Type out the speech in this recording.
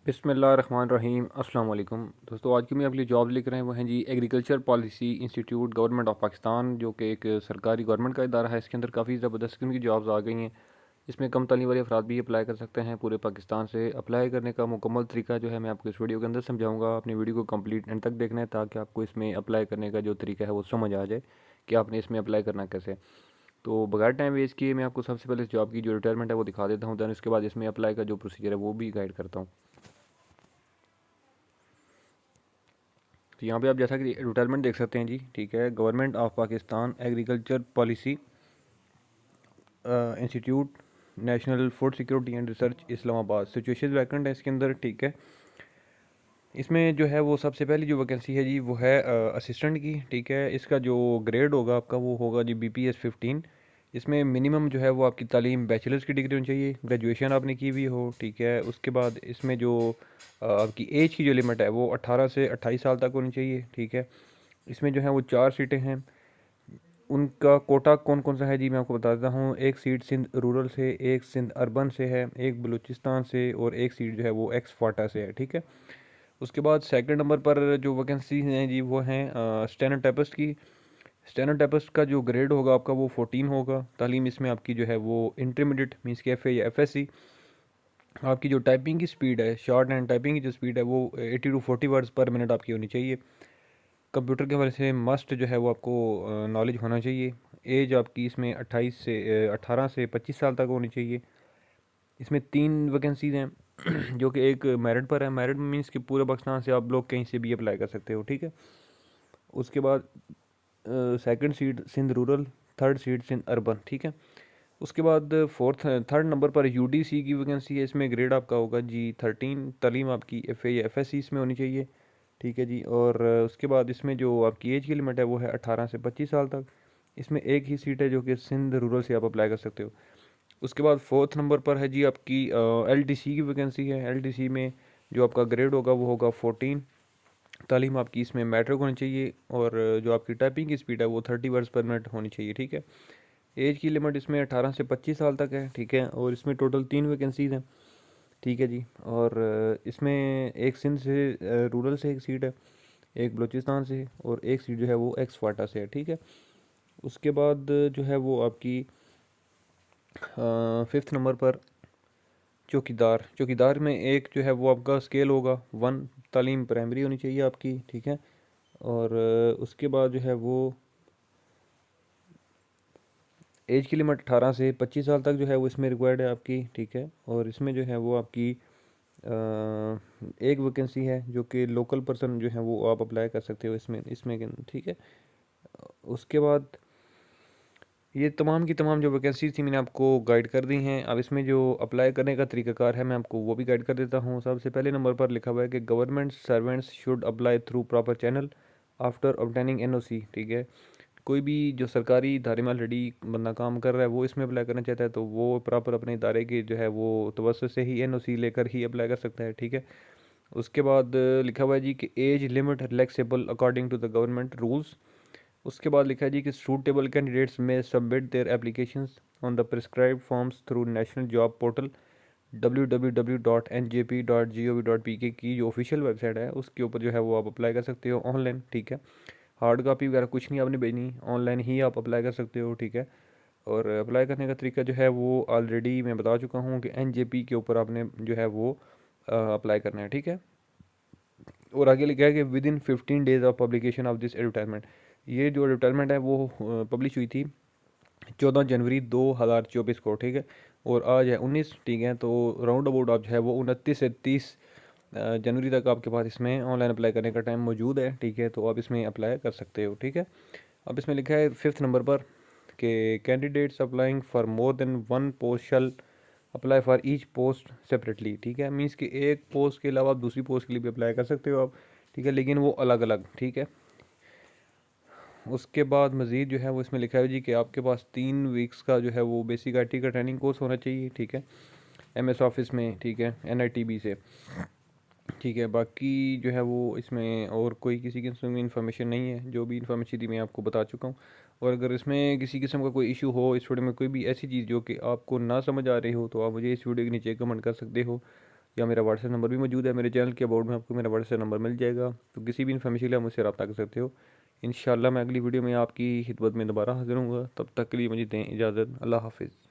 बिस्मिल्लाहिर्रहमानिर्रहीम अस्सलाम वालेकुम दोस्तों। आज की मैं आपके लिए जॉब लेकर आए वो हैं जी agriculture policy institute government of Pakistan, जो कि एक सरकारी गवर्नमेंट का इदारा है। इसके अंदर काफ़ी ज़बरदस्त किस्म की जॉब्स आ गई हैं। इसमें कम तालीम वाले अफराद भी अप्लाई कर सकते हैं। पूरे पाकिस्तान से अप्लाई करने का मुकम्मल तरीका जो है मैं आपको इस वीडियो के अंदर समझाऊंगा। अपनी वीडियो को कंप्लीट एंड तक देखना है ताकि आपको इसमें अप्लाई करने का जो तरीका है वो समझ आ जाए कि आपने इसमें अप्लाई करना कैसे। तो बगैर टाइम वेस्ट किए मैं आपको सबसे पहले इस जॉब की जो रिक्वायरमेंट है वो दिखा देता हूँ, दैन उसके बाद इसमें अप्लाई का जो प्रोसीजर है वो भी गाइड करता हूँ। तो यहाँ पे आप जैसा कि एडवर्टाइजमेंट देख सकते हैं जी, ठीक है। Government of Pakistan agriculture policy institute national food security and research Islamabad, situation vacant है इसके अंदर, ठीक है। इसमें जो है वो सबसे पहली जो वैकेंसी है जी वो है असिस्टेंट की, ठीक है। इसका जो ग्रेड होगा आपका वो होगा जी BPS 15। इसमें मिनिमम जो है वो आपकी तालीम बैचलर्स की डिग्री होनी चाहिए, ग्रेजुएशन आपने की हुई हो, ठीक है। उसके बाद इसमें जो आपकी एज की जो लिमिट है वो 18 से 28 साल तक होनी चाहिए, ठीक है। इसमें जो है वो 4 सीटें हैं। उनका कोटा कौन कौन सा है जी मैं आपको बता देता हूँ। एक सीट सिंध रूरल से, एक सिंध अर्बन से है, एक बलूचिस्तान से और एक सीट जो है वो एक्स फाटा से है, ठीक है। उसके बाद सेकंड नंबर पर जो वैकेंसी हैं जी वो हैं स्टेनोटाइपिस्ट की। स्टेनोटाइपिस्ट का जो ग्रेड होगा आपका वो 14 होगा। तालीम इसमें आपकी जो है वो इंटरमीडिएट मीन्स के FA या FSC। आपकी जो टाइपिंग की स्पीड है, शॉर्ट एंड टाइपिंग की जो स्पीड है वो 80 टू 40 वर्ड्स पर मिनट आपकी होनी चाहिए। कंप्यूटर के हवाले से मस्ट जो है वो आपको नॉलेज होना चाहिए। एज आपकी इसमें 18 से 25 साल तक होनी चाहिए। इसमें 3 वैकेंसीज हैं जो कि एक मेरिट पर है। मेरिट मीन्स कि पूरे पाकिस्तान से आप लोग कहीं से भी अप्लाई कर सकते हो, ठीक है। उसके बाद second seat Sindh rural, third seat Sindh urban, ठीक है। उसके बाद थर्ड नंबर पर UDC की वैकेंसी है। इसमें ग्रेड आपका होगा G13। तालीम आपकी FA या FSC इसमें होनी चाहिए, ठीक है जी। और उसके बाद इसमें जो आपकी एज की लिमिट है वो है 18 से 25 साल तक। इसमें एक ही सीट है जो कि सिंध रूरल से आप अप्लाई कर सकते हो। उसके बाद फोर्थ नंबर पर है जी आपकी LDC की वैकेंसी है। LDC में जो आपका ग्रेड होगा वो होगा 14। तालीम आपकी इसमें मैट्रिक होनी चाहिए और जो आपकी टाइपिंग की स्पीड है वो 30 वर्ड्स पर मिनट होनी चाहिए, ठीक है। एज की लिमिट इसमें 18 से 25 साल तक है, ठीक है। और इसमें टोटल 3 वैकेंसीज हैं, ठीक है जी। और इसमें एक सिंध से रूरल से एक सीट है, एक बलूचिस्तान से और एक सीट जो है वो एक्स फाटा से है, ठीक है। उसके बाद जो है वो आपकी फिफ्थ नंबर पर चौकीदार। चौकीदार में एक जो है वो आपका स्केल होगा 1। तालीम प्राइमरी होनी चाहिए आपकी, ठीक है। और उसके बाद जो है वो एज की लिमिट 18 से 25 साल तक जो है वो इसमें रिक्वायर्ड है आपकी, ठीक है। और इसमें जो है वो आपकी एक वैकेंसी है जो कि लोकल पर्सन जो है वो आप अप्लाई कर सकते हो इसमें इसमें ठीक है। उसके बाद ये तमाम की तमाम जो वैकेंसीज थी मैंने आपको गाइड कर दी हैं। अब इसमें जो अप्लाई करने का तरीकाकार है मैं आपको वो भी गाइड कर देता हूँ। सबसे पहले नंबर पर लिखा हुआ है कि government servants should apply through proper channel after obtaining NOC, ठीक है। कोई भी जो सरकारी इदारे में ऑलरेडी बंदा काम कर रहा है वो इसमें अप्लाई करना चाहता है तो वो प्रॉपर अपने इदारे की जो है वो तवज्जो से ही NOC लेकर ही अप्लाई कर सकता है, ठीक है। उसके बाद लिखा हुआ है जी कि age limit relaxable according to the government rules. उसके बाद लिखा है जी कि suitable candidates may submit their applications on the prescribed forms through national job portal www.njp.gov.pk की जो ऑफिशियल वेबसाइट है उसके ऊपर जो है वो आप अप्लाई कर सकते हो ऑनलाइन, ठीक है। हार्ड कॉपी वगैरह कुछ नहीं आपने भेजनी, ऑनलाइन ही आप अप्लाई कर सकते हो, ठीक है। और अप्लाई करने का तरीका जो है वो ऑलरेडी मैं बता चुका हूँ कि NJP के ऊपर आपने जो है वो अप्लाई करना है, ठीक है। और आगे लिखा है कि with in 15 days of publication of this advertisement. ये जो एडवर्टाइजमेंट है वो पब्लिश हुई थी 14 जनवरी 2024 को, ठीक है। और आज है 19, ठीक है। तो राउंड अबाउट आप जो है वो 29 से 30 जनवरी तक आपके पास इसमें ऑनलाइन अप्लाई करने का टाइम मौजूद है, ठीक है। तो आप इसमें अप्लाई कर सकते हो, ठीक है। अब इसमें लिखा है फिफ्थ नंबर पर कि candidates applying for more than one post shall apply for each post separately, ठीक है। मीन्स कि एक पोस्ट के अलावा आप दूसरी पोस्ट के लिए भी अप्लाई कर सकते हो आप, ठीक है, लेकिन वो अलग अलग, ठीक है। उसके बाद मज़ीद जो है वो इसमें लिखा है जी कि आपके पास 3 वीक्स का जो है वो बेसिक IT का ट्रेनिंग कोर्स होना चाहिए, ठीक है, MS ऑफिस में, ठीक है, NITB से, ठीक है। बाकी जो है वो इसमें और कोई किसी किस्म की इन्फॉर्मेशन नहीं है। जो भी इन्फॉर्मेशन थी मैं आपको बता चुका हूँ। और अगर इसमें किसी किस्म का कोई इशू हो, इस वीडियो में कोई भी ऐसी चीज़ जो कि आपको ना समझ आ रही हो तो आप मुझे इस वीडियो के नीचे कमेंट कर सकते हो या मेरा व्हाट्सएप नंबर भी मौजूद है मेरे चैनल के अबाउट में, आपको मेरा व्हाट्सएप नंबर मिल जाएगा। तो किसी भी इन्फॉर्मेशन के लिए आप मुझसे रब्ता कर सकते हो। इंशाल्लाह मैं अगली वीडियो में आपकी खिदमत में दोबारा हाज़िर हूँगा। तब तक के लिए मुझे दें इजाज़त। अल्लाह हाफ़िज़।